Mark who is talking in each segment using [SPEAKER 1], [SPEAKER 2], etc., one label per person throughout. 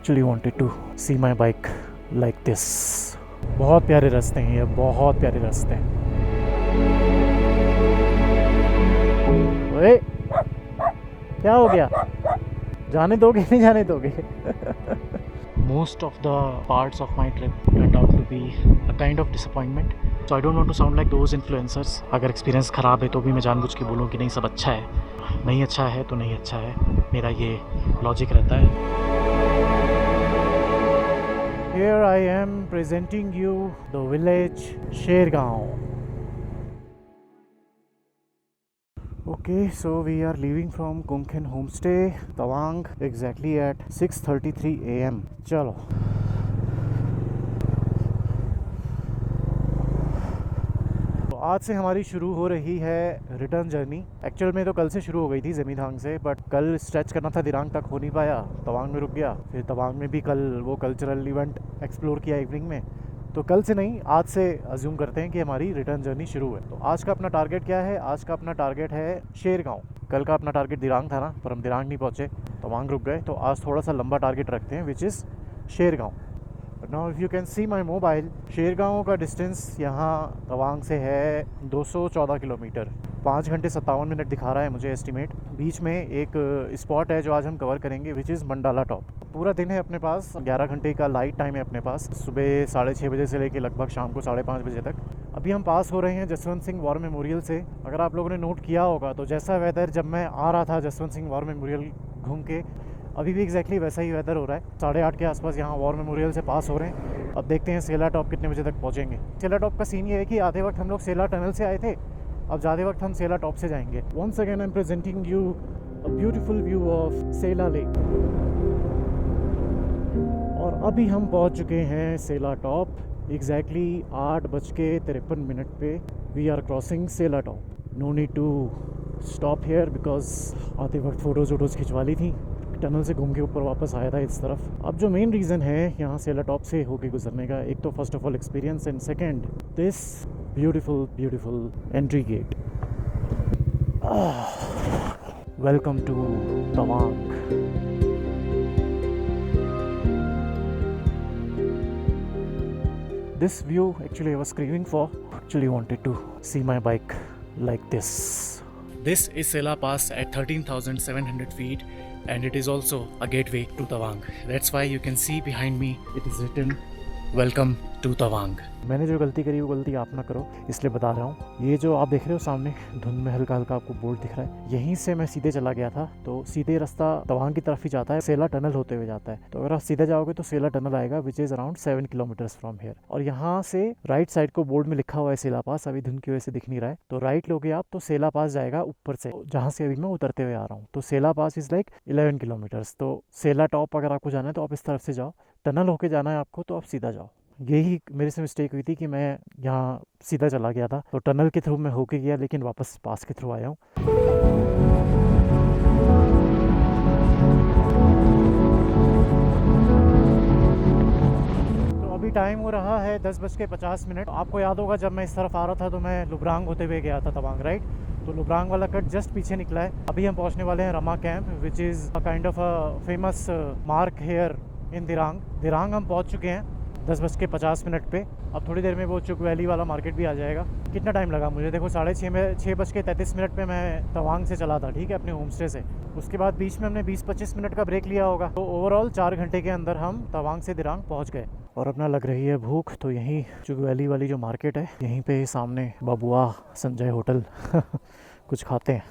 [SPEAKER 1] actually wanted to see my bike like this. बहुत प्यारे रास्ते हैं ये, बहुत प्यारे रास्ते हैं। ओए क्या हो गया, जाने दोगे नहीं जाने दोगे? Most of the parts of my trip turned out to be a kind of disappointment. So I don't want to sound like those influencers. अगर एक्सपीरियंस ख़राब है तो भी मैं जानबूझ के बोलूँ कि नहीं सब अच्छा है, नहीं अच्छा है तो नहीं अच्छा है, मेरा ये लॉजिक रहता है। Here I am presenting you the village Shergaon. Okay, so we are leaving from Kungkhen Homestay, Tawang, exactly at 6:33 AM. चलो। तो आज से हमारी शुरू हो रही है रिटर्न जर्नी। एक्चुअल में तो कल से शुरू हो गई थी ज़मीधांग से, बट कल स्ट्रेच करना था, दिरांग तक हो नहीं पाया, तवांग में रुक गया। फिर तवांग में भी कल वो कल्चरल इवेंट एक्सप्लोर किया इवनिंग में, तो कल से नहीं आज से अज्यूम करते हैं कि हमारी रिटर्न जर्नी शुरू है। तो आज का अपना टारगेट क्या है? आज का अपना टारगेट है शेरगांव। कल का अपना टारगेट दिरांग था ना, पर हम दिरांग नहीं पहुँचे, तवांग रुक गए। तो आज थोड़ा सा लंबा टारगेट रखते हैं, which is Shergaon. Now if you can see my mobile, Shergaon का डिस्टेंस यहाँ तवांग से है 214 किलोमीटर। 5 घंटे 57 मिनट दिखा रहा है मुझे एस्टिमेट। बीच में एक स्पॉट है जो आज हम कवर करेंगे, विच इज़ मंडाला टॉप। पूरा दिन है अपने पास, 11 घंटे का लाइट टाइम है अपने पास, सुबह 6:30 बजे से लेकर लगभग शाम को 5:30 बजे तक। अभी हम पास हो रहे हैं जसवंत सिंह वॉर मेमोरियल से। अगर आप लोगों ने नोट किया होगा तो जैसा वेदर जब मैं आ रहा था जसवंत सिंह वॉर मेमोरियल घूम के, अभी भी एग्जैक्टली वैसा ही वेदर हो रहा है। 8:30 के आसपास यहाँ वॉर मेमोरियल से पास हो रहे हैं। अब देखते हैं सेला टॉप कितने बजे तक पहुँचेंगे। सेला टॉप का सीन ये है कि आधे वक्त हम लोग सेला टनल से आए थे, अब जाते वक्त हम सेला टॉप से जाएंगे। Once again I am presenting you a beautiful view of Sela lake. और अभी हम पहुँच चुके हैं सेला टॉप, एग्जैक्टली 8:53 पे। We are crossing Sela top. No need to stop here because आते वक्त फ़ोटोज़ वोटोज़ खिंचवा ली थी। टनल से घूम के ऊपर वापस आया था इस तरफ। अब जो मेन रीज़न है यहाँ सेला टॉप से होके गुजरने का, एक तो first of all experience, and second this beautiful entry gate. Welcome to Tawang. This view actually I was craving for. Actually wanted to see my bike like this. This is Sela Pass at 13,700 feet, and it is also a gateway to Tawang. That's why you can see behind me it is written Welcome to Tawang. मैंने जो गलती करी वो गलती आप ना करो, इसलिए बता रहा हूँ। ये जो आप देख रहे हो सामने धुंध में हल्का हल्का आपको बोर्ड दिख रहा है, यहीं से मैं सीधे चला गया था। तो सीधे रास्ता तवांग की तरफ ही जाता है, सेला टनल होते हुए जाता है। तो अगर आप सीधे जाओगे तो सेला टनल आएगा, which is around 7 kilometres from here. और यहाँ से राइट साइड को बोर्ड में लिखा हुआ है सेला पास, अभी धुंध की वजह से दिख नहीं रहा है। तो राइट लोगे आप तो सेला पास जाएगा ऊपर से, जहाँ से अभी मैं उतरते हुए आ रहा हूँ। तो सेला पास इज़ लाइक 11 किलोमीटर्स। तो सेला टॉप अगर आपको जाना है तो आप इस तरफ से जाओ, टनल होके जाना है आपको तो आप सीधा जाओ। यही मेरे से मिस्टेक हुई थी कि मैं यहाँ सीधा चला गया था, तो टनल के थ्रू मैं होके गया, लेकिन वापस पास के थ्रू आया हूँ। तो अभी टाइम हो रहा है 10:50। आपको याद होगा जब मैं इस तरफ आ रहा था तो मैं लुब्रांग होते हुए गया था तवांग, राइट? तो लुब्रांग वाला कट जस्ट पीछे निकला है। अभी हम पहुँचने वाले हैं Rama camp, which is a kind of a famous mark here in Dirang. Dirang हम पहुँच चुके हैं 10:50 पे। अब थोड़ी देर में वो चुक वैली वाला मार्केट भी आ जाएगा। कितना टाइम लगा मुझे, देखो 6:33 पे मैं तवांग से चला था, ठीक है, अपने होम स्टे से। उसके बाद बीच में हमने 20-25 मिनट का ब्रेक लिया होगा। तो ओवरऑल 4 घंटे के अंदर हम तवांग से दिरांग पहुंच गए। और अपना लग रही है भूख, तो यहीं चुक वैली वाली जो मार्केट है, यहीं पे सामने बबुआ संजय होटल कुछ खाते हैं।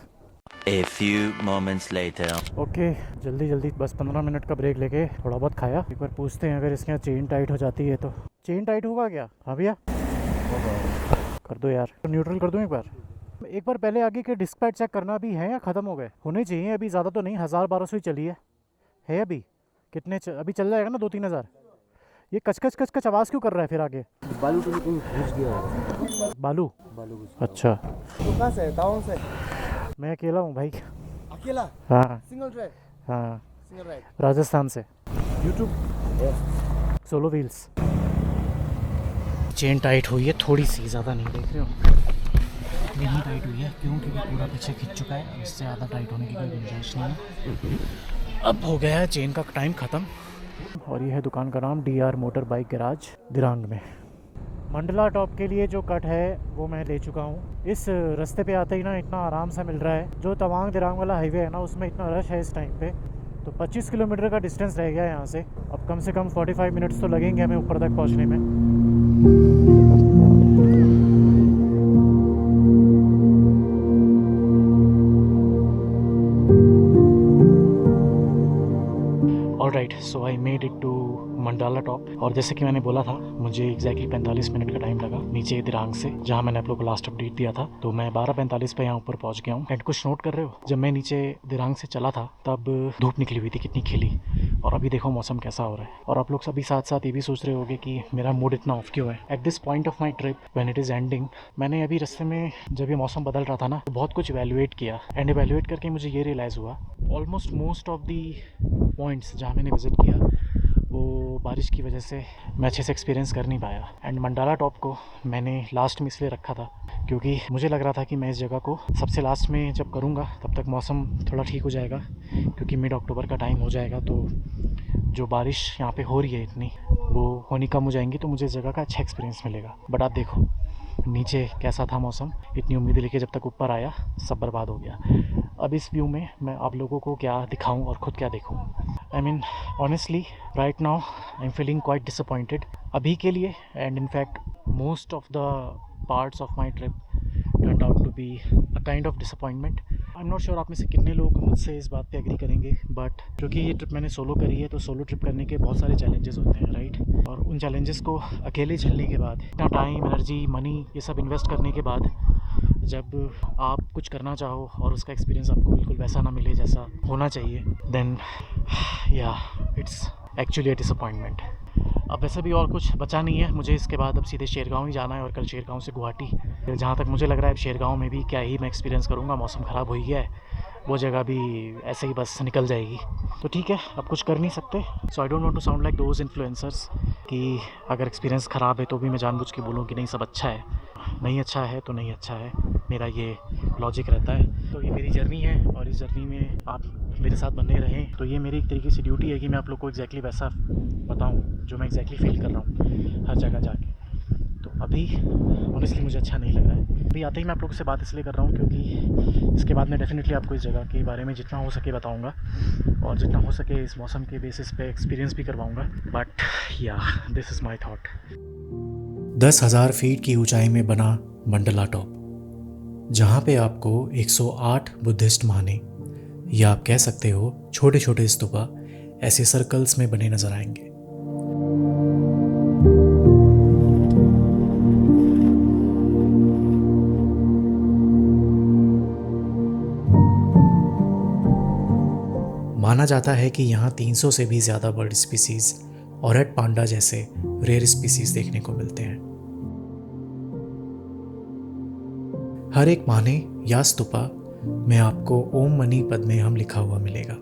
[SPEAKER 2] A few moments later.
[SPEAKER 1] Okay, जल्दी बस 15 मिनट का ब्रेक लेके थोड़ा बहुत खाया। एक बार पूछते हैं अगर इसके यहाँ चेन टाइट हो जाती है तो। चेन टाइट होगा क्या? हाँ भैया कर दो यार, न्यूट्रल कर दूँ एक बार पहले आगे के डिस्क पैड चेक करना भी है या ख़त्म हो गए? होने चाहिए अभी, ज़्यादा तो नहीं, 1000-1200 ही चली है अभी? कितने अभी चल जाएगा ना 2-3 हज़ार। ये कच आवाज़ क्यों कर रहा है फिर आगे?
[SPEAKER 3] बालू तो घुस गया।
[SPEAKER 1] बालू अच्छा,
[SPEAKER 3] तो कहाँ से? टाउन से?
[SPEAKER 1] मैं अकेला हूँ भाई।
[SPEAKER 3] अकेला?
[SPEAKER 1] हाँ
[SPEAKER 3] सिंगल ड्राइव?
[SPEAKER 1] हाँ,
[SPEAKER 3] सिंगल राइड?
[SPEAKER 1] राजस्थान से। YouTube solo wheels. Chain tight हुई है थोड़ी सी, ज़्यादा नहीं, देख रहे हो? नहीं टाइट हुई है, क्यों? क्योंकि पूरा पीछे खिंच चुका है, इससे ज़्यादा टाइट होने की कोई गुंजाइश नहीं है। अब हो गया है चेन का टाइम ख़त्म। और ये है दुकान का नाम DR motor bike garage Dirang में। मंडला टॉप के लिए जो कट है वो मैं ले चुका हूँ। इस रास्ते पे आते ही ना इतना आराम सा मिल रहा है। जो तवांग दिरांग वाला हाईवे है ना उसमें इतना रश है इस टाइम पे। तो 25 किलोमीटर का डिस्टेंस रह गया है यहाँ से। अब कम से कम 45 मिनट्स तो लगेंगे हमें ऊपर तक पहुँचने में। Alright, so I made it to Mandala top. और जैसे कि मैंने बोला था मुझे एग्जैक्टली 45 मिनट का टाइम लगा नीचे दिरांग से, जहाँ मैंने आप लोग को लास्ट अपडेट दिया था। तो मैं 12:45 पे यहाँ ऊपर पहुँच गया हूँ। एंड कुछ नोट कर रहे हो, जब मैं नीचे दिरांग से चला था तब धूप निकली हुई थी कितनी खिली, और अभी देखो मौसम कैसा हो रहा है। और आप लोग सभी साथ साथ ये भी सोच रहे होगे कि मेरा मूड इतना ऑफ क्यों है। At this point of my trip when it is ending, मैंने अभी रास्ते में जब ये मौसम बदल रहा था ना तो बहुत कुछ इवैल्यूएट किया। एंड इवैल्यूएट करके मुझे ये रियलाइज़ हुआ almost most of the points जहाँ मैंने विज़िट किया वो बारिश की वजह से मैं अच्छे से एक्सपीरियंस कर नहीं पाया। एंड मंडाला टॉप को मैंने लास्ट में इसलिए रखा था क्योंकि मुझे लग रहा था कि मैं इस जगह को सबसे लास्ट में जब करूँगा तब तक मौसम थोड़ा ठीक हो जाएगा, क्योंकि मिड अक्टूबर का टाइम हो जाएगा तो जो बारिश यहाँ पे हो रही है इतनी वो होनी कम हो जाएंगी, तो मुझे इस जगह का अच्छा एक्सपीरियंस मिलेगा। बट आप देखो नीचे कैसा था मौसम, इतनी उम्मीदें लेके जब तक ऊपर आया सब बर्बाद हो गया। अब इस व्यू में मैं आप लोगों को क्या दिखाऊं और ख़ुद क्या देखूं। I mean honestly right now I am feeling quite disappointed अभी के लिए। And in fact most of the parts of my trip turned out to be a kind of disappointment. I am not sure आप में से कितने लोग मुझसे इस बात पे एग्री करेंगे, बट क्योंकि ये ट्रिप मैंने सोलो करी है तो सोलो ट्रिप करने के बहुत सारे चैलेंजेस होते हैं, राइट। और उन चैलेंजेस को अकेले झेलने के बाद, इतना टाइम, एनर्जी, मनी ये सब इन्वेस्ट करने के बाद जब आप कुछ करना चाहो और उसका एक्सपीरियंस आपको बिल्कुल वैसा ना मिले जैसा होना चाहिए, देन या इट्स एक्चुअली अ डिसअपॉइंटमेंट। अब वैसे भी और कुछ बचा नहीं है मुझे इसके बाद। अब सीधे शेरगांव ही जाना है और कल शेरगांव से गुवाहाटी। जहाँ तक मुझे लग रहा है शेरगांव में भी क्या ही मैं एक्सपीरियंस करूँगा, मौसम ख़राब हो ही गया है, वो जगह भी ऐसे ही बस निकल जाएगी। तो ठीक है, अब कुछ कर नहीं सकते। So I don't want to sound like those influencers कि अगर एक्सपीरियंस ख़राब है तो भी मैं जानबूझ के बोलूँ कि नहीं सब अच्छा है। नहीं अच्छा है तो नहीं अच्छा है, मेरा ये लॉजिक रहता है। तो ये मेरी जर्नी है और इस जर्नी में आप मेरे साथ बने रहें। तो ये मेरी एक तरीके से ड्यूटी है कि मैं आप लोग को एग्जैक्टली वैसा बताऊं जो मैं एग्जैक्टली फील कर रहा हूँ हर जगह जाके। तो अभी ऑनेस्टली मुझे अच्छा नहीं लग रहा है। अभी आते ही मैं आप लोगों से बात इसलिए कर रहा हूँ क्योंकि इसके बाद मैं डेफिनेटली आपको इस जगह के बारे में जितना हो सके बताऊँगा और जितना हो सके इस मौसम के बेसिस पे एक्सपीरियंस भी करवाऊँगा। बट या this is my that.
[SPEAKER 4] 10,000 feet की ऊंचाई में बना मंडला टॉप, जहाँ पे आपको 108 बुद्धिस्ट माने या आप कह सकते हो छोटे छोटे स्तूपा ऐसे सर्कल्स में बने नजर आएंगे। माना जाता है कि यहाँ 300 से भी ज़्यादा बर्ड स्पीसीज और रेड पांडा जैसे रेयर स्पीसीज देखने को मिलते हैं। हर एक माने या स्तूपा में आपको ओम मनी पद्मे हम लिखा हुआ मिलेगा।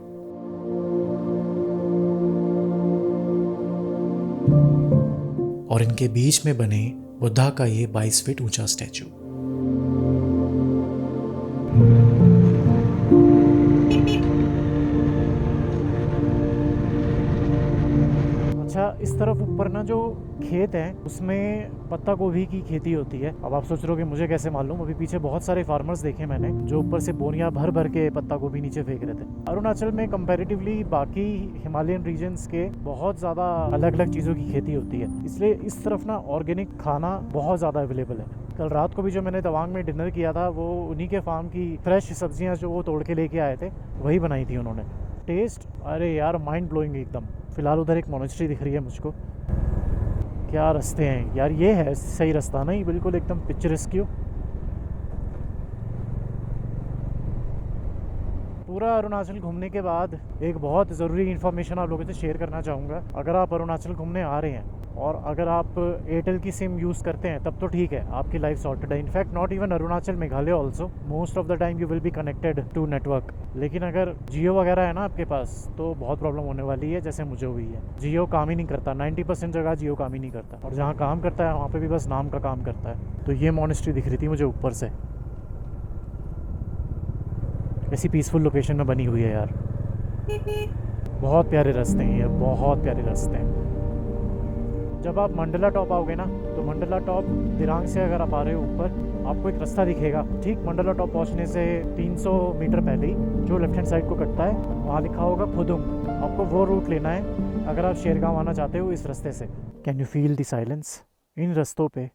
[SPEAKER 4] और इनके बीच में बने बुद्धा का ये 22 फीट ऊंचा स्टैचू।
[SPEAKER 1] अच्छा, इस तरफ ऊपर ना जो खेत है उसमें पत्ता गोभी की खेती होती है। अब आप सोच रहे हो कि मुझे कैसे मालूम। अभी पीछे बहुत सारे फार्मर्स देखे मैंने जो ऊपर से बोरियां भर भर के पत्ता गोभी नीचे फेंक रहे थे। अरुणाचल में कंपैरेटिवली बाकी हिमालयन रीजन्स के बहुत ज़्यादा अलग अलग चीज़ों की खेती होती है, इसलिए इस तरफ ना ऑर्गेनिक खाना बहुत ज़्यादा अवेलेबल है। कल रात को भी जो मैंने तवांग में डिनर किया था वो उन्हीं के फार्म की फ्रेश सब्जियाँ जो वो तोड़ के लेके आए थे वही बनाई थी उन्होंने। टेस्ट अरे यार माइंड ब्लोइंग एकदम। फिलहाल उधर एक मोनेस्ट्री दिख रही है मुझको। क्या रास्ते हैं यार, ये है सही रास्ता नहीं, बिल्कुल एकदम पिक्चरस्क। पूरा अरुणाचल घूमने के बाद एक बहुत ज़रूरी इन्फॉर्मेशन आप लोगों से शेयर करना चाहूँगा। अगर आप अरुणाचल घूमने आ रहे हैं और अगर आप एयरटेल की सिम यूज़ करते हैं तब तो ठीक है, आपकी लाइफ सॉर्टेड है। In fact not even Arunachal, Meghalaya also most of the time you will be connected to network. लेकिन अगर जियो वगैरह है ना आपके पास तो बहुत प्रॉब्लम होने वाली है, जैसे मुझे हुई है। जियो काम ही नहीं करता, 90% जगह जियो काम ही नहीं करता, और जहाँ काम करता है वहाँ पे भी बस नाम का काम करता है। तो ये मोनेस्ट्री दिख रही थी मुझे ऊपर से, ऐसी पीसफुल लोकेशन में बनी हुई है यार। बहुत प्यारे रास्ते हैं ये, बहुत प्यारे रास्ते हैं। जब आप मंडला टॉप आओगे ना, तो मंडला टॉप दिरांग से अगर आप आ रहे हो ऊपर, आपको एक रास्ता दिखेगा ठीक मंडला टॉप पहुंचने से 300 मीटर पहले ही, जो लेफ्ट हैंड साइड को कटता है, वहाँ लिखा होगा फुदुंग। आपको वो रूट लेना है अगर आप शेरगांव आना चाहते हो इस रास्ते से। Can you feel the silence? इन रास्तों पे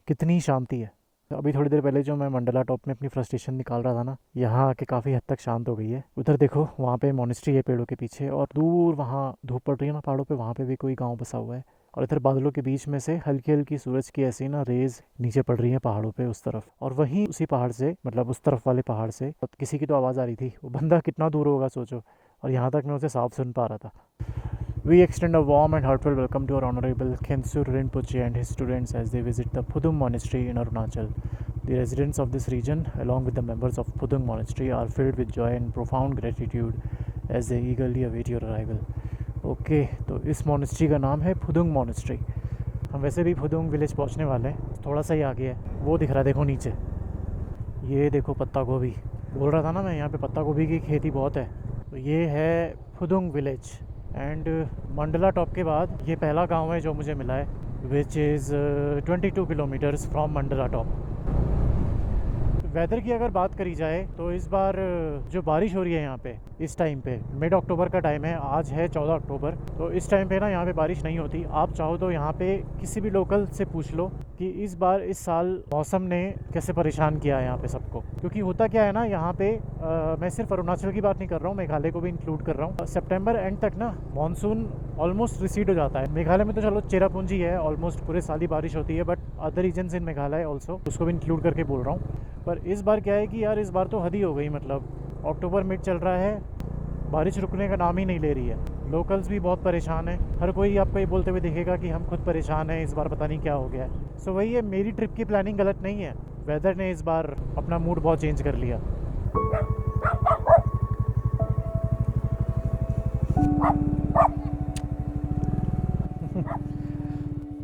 [SPEAKER 1] कितनी शांति है। अभी थोड़ी देर पहले जो मैं मंडला टॉप में अपनी फ्रस्ट्रेशन निकाल रहा था ना, यहाँ आके काफ़ी हद तक शांत हो गई है। उधर देखो, वहाँ पे मोनेस्ट्री है पेड़ों के पीछे, और दूर वहाँ धूप पड़ रही है ना पहाड़ों पे, वहाँ पे भी कोई गांव बसा हुआ है। और इधर बादलों के बीच में से हल्की हल्की सूरज की ऐसी ना रेज नीचे पड़ रही है पहाड़ों पे उस तरफ। और वहीं उसी पहाड़ से, मतलब उस तरफ वाले पहाड़ से किसी की तो आवाज़ आ रही थी। वो बंदा कितना दूर होगा सोचो, और यहाँ तक मैं उसे साफ सुन पा रहा था। We extend a warm and heartfelt welcome to our Honorable Khensur Rinpoche and his students as they visit the Phudung Monastery in Arunachal. The residents of this region, along with the members of Phudung Monastery, are filled with joy and profound gratitude as they eagerly await your arrival. Okay, तो इस monastery का नाम है फुदुंग monastery. हम वैसे भी फुदुंग village पहुंचने वाले हैं, थोड़ा सा ही आगे है। वो दिख रहा है देखो नीचे, ये देखो पत्ता गोभी। बोल रहा था ना मैं, यहाँ पे पत्ता गोभी की खेती बहुत है। तो ये है फुदुंग विलेज। एंड मंडला टॉप के बाद ये पहला गांव है जो मुझे मिला है, which is 22 kilometres from Mandla top. Weather की अगर बात करी जाए तो इस बार जो बारिश हो रही है यहाँ पे इस टाइम पे, मिड अक्टूबर का टाइम है, आज है 14 अक्टूबर, तो इस टाइम पे ना यहाँ पे बारिश नहीं होती। आप चाहो तो यहाँ पे किसी भी लोकल से पूछ लो कि इस बार इस साल मौसम ने कैसे परेशान किया है यहाँ पे सबको। क्योंकि होता क्या है ना यहाँ पे, मैं सिर्फ अरुणाचल की बात नहीं कर रहा हूँ, मेघालय को भी इंक्लूड कर रहा हूँ। सितंबर एंड तक ना मानसून ऑलमोस्ट रिसीड हो जाता है। मेघालय में तो चलो चेरापूंजी है, ऑलमोस्ट पूरे साल ही बारिश होती है, but other reasons in Meghalaya also, उसको भी इंक्लूड करके बोल रहा हूँ। पर इस बार क्या है कि यार इस बार तो हद ही हो गई। मतलब अक्टूबर मिड चल रहा है, बारिश रुकने का नाम ही नहीं ले रही है। लोकल्स भी बहुत परेशान है, हर कोई आपको ये बोलते हुए दिखेगा कि हम खुद परेशान हैं, इस बार पता नहीं क्या हो गया है। सो वही है, मेरी ट्रिप की प्लानिंग गलत नहीं है, वेदर ने इस बार अपना मूड बहुत चेंज कर लिया।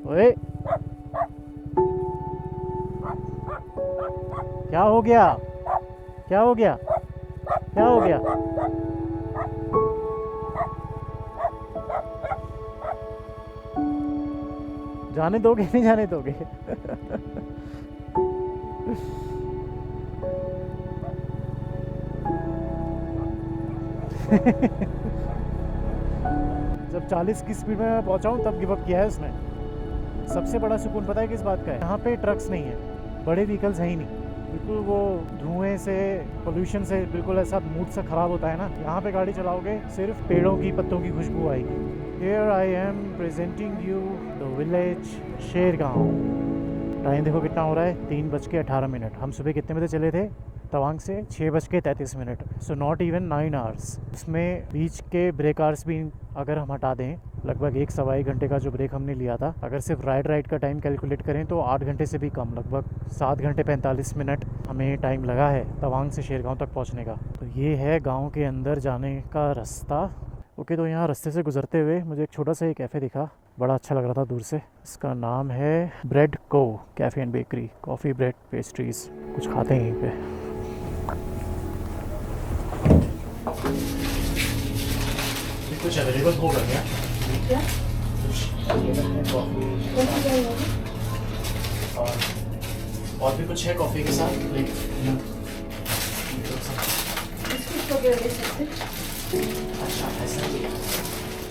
[SPEAKER 1] ओए क्या हो गया, क्या हो गया, क्या हो गया? जाने दोगे नहीं जाने दोगे? जब 40 की स्पीड में मैं पहुंचा हूं तब गिव अप किया है उसने। सबसे बड़ा सुकून पता है किस बात का है? यहाँ पे ट्रक्स नहीं है, बड़े व्हीकल्स हैं ही नहीं। बिल्कुल वो धुएं से, पोल्यूशन से बिल्कुल ऐसा मूड सा ख़राब होता है ना। यहाँ पे गाड़ी चलाओगे सिर्फ पेड़ों की पत्तों की खुशबू आएगी। Here I am presenting you the village Shergaon. Time देखो कितना हो रहा है, 3:18। हम सुबह कितने बजे चले थे तवांग से? 6:33। So not even 9 hours. उसमें बीच के ब्रेक आवर्स भी अगर हम हटा दें, लगभग 1 सवा 1 घंटे का जो ब्रेक हमने लिया था, अगर सिर्फ राइड का टाइम कैलकुलेट करें तो 8 घंटे से भी कम, लगभग 7 घंटे 45 मिनट हमें टाइम लगा है तवांग से शेरगांव तक पहुंचने का। तो ये है गांव के अंदर जाने का रास्ता। ओके, तो यहाँ रास्ते से गुजरते हुए मुझे एक छोटा सा एक कैफ़े दिखा, बड़ा अच्छा लग रहा था दूर से। इसका नाम है ब्रेड को cafe and bakery, coffee, bread, pastries, कुछ खाते हैं यहीं पे। कुछ अवेलेबल होगा क्या? और भी कुछ है कॉफ़ी के साथ? अच्छा, ऐसा ही है।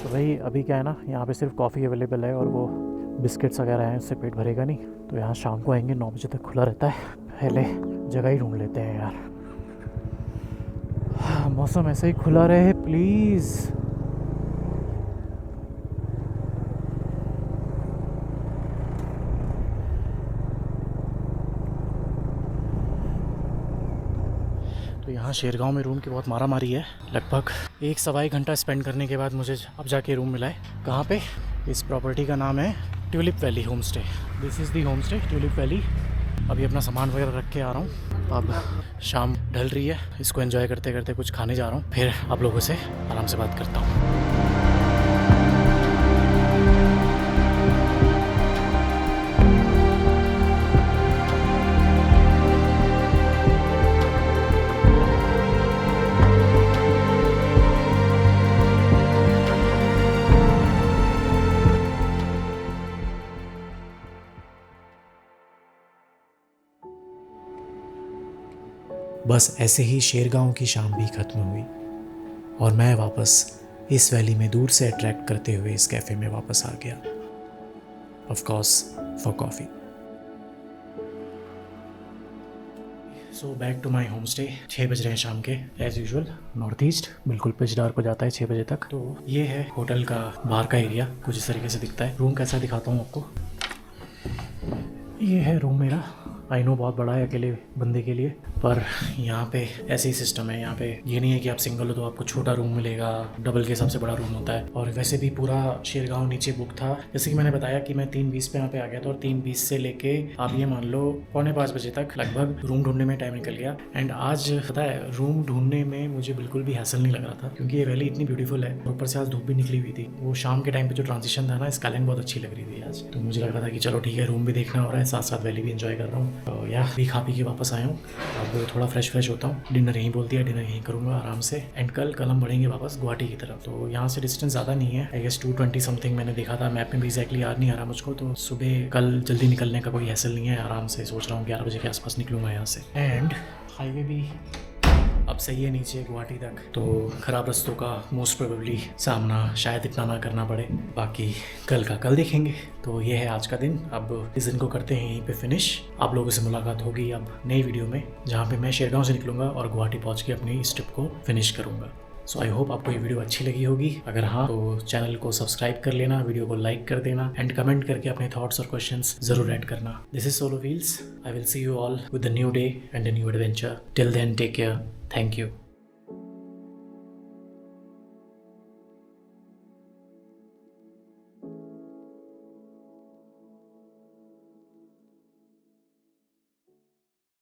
[SPEAKER 1] तो भाई अभी क्या है ना, यहाँ पे सिर्फ कॉफ़ी अवेलेबल है और वो बिस्किट्स वगैरह हैं, उससे पेट भरेगा नहीं। तो यहाँ शाम को आएंगे, 9 बजे तक खुला रहता है। पहले जगह ही ढूंढ लेते हैं यार। मौसम ऐसे ही खुला रहे प्लीज़। तो यहाँ शेरगांव में रूम की बहुत मारा मारी है। लगभग 1 सवा 1 घंटा स्पेंड करने के बाद मुझे अब जाके रूम मिला है। कहाँ पे? इस प्रॉपर्टी का नाम है tulip valley home stay. This is the home stay tulip valley. अभी अपना सामान वगैरह रख के आ रहा हूँ। अब शाम ढल रही है, इसको एंजॉय करते करते कुछ खाने जा रहा हूँ, फिर आप लोगों से आराम से बात करता हूँ।
[SPEAKER 4] बस ऐसे ही शेरगांव की शाम भी ख़त्म हुई और मैं वापस इस वैली में दूर से अट्रैक्ट करते हुए इस कैफ़े में वापस आ गया, of course for coffee. So back to my home stay. 6 बज रहे हैं शाम के, एज़ यूजुअल नॉर्थ ईस्ट बिल्कुल पिच डार्क हो जाता है 6 बजे तक। तो ये है होटल का बाहर का एरिया, कुछ इस तरीके से दिखता है। रूम कैसा दिखाता हूँ आपको। ये है रूम मेरा। आई नो बहुत बड़ा है अकेले बंदे के लिए, पर यहाँ पे ऐसे ही सिस्टम है। यहाँ पे ये नहीं है कि आप सिंगल हो तो आपको छोटा रूम मिलेगा, डबल के हिसाब से बड़ा रूम होता है। और वैसे भी पूरा शेरगांव नीचे बुक था। जैसे कि मैंने बताया कि मैं 3:20 पे यहाँ पे आ गया था और 3:20 से लेके आप ये मान लो 4:45 बजे तक लगभग रूम ढूंढने में टाइम निकल गया। एंड आज पता है रूम ढूंढने में मुझे बिल्कुल भी हैसल नहीं लग रहा था, क्योंकि ये वैली इतनी ब्यूटीफुल है। ऊपर से आज धूप भी निकली हुई थी। वो शाम के टाइम पे जो ट्रांजिशन था ना, स्काईलाइन बहुत अच्छी लग रही थी आज। तो मुझे लग रहा था कि चलो ठीक है, रूम भी देखना हो रहा है, साथ साथ वैली भी एंजॉय कर रहा हूँ। तो या भी खा पी के वापस आया हूँ। अब थोड़ा फ्रेश होता हूँ। डिनर यहीं बोल दिया, डिनर यहीं करूँगा आराम से। एंड कल हम बढ़ेंगे वापस गुवाहाटी की तरफ। तो यहाँ से डिस्टेंस ज़्यादा नहीं है, आई गेस 220 समथिंग मैंने देखा था मैप में भी। एग्जैक्टली याद नहीं आ रहा मुझको। तो सुबह कल जल्दी निकलने का कोई हैसल नहीं है। आराम से सोच रहा हूँ 11 बजे के आसपास निकलूँगा यहाँ से। एंड हाईवे भी अब सही है नीचे गुवाहाटी तक, तो ख़राब रास्तों का मोस्ट प्रोबेबली सामना शायद इतना ना करना पड़े। बाकी कल का कल देखेंगे। तो ये है आज का दिन। अब इस दिन को करते हैं यहीं पे फिनिश। आप लोगों से मुलाकात होगी अब नई वीडियो में, जहाँ पे मैं शेरगांव से निकलूँगा और गुवाहाटी पहुँच के अपनी इस ट्रिप को फिनिश करूँगा। सो आई होप आपको ये वीडियो अच्छी लगी होगी। अगर हाँ तो चैनल को सब्सक्राइब कर लेना, वीडियो को लाइक कर देना एंड कमेंट करके अपने थॉट्स और क्वेश्चंस जरूर ऐड करना। This is solo wheels. I will see you all with the new day and a new adventure. Till then take care. Thank you.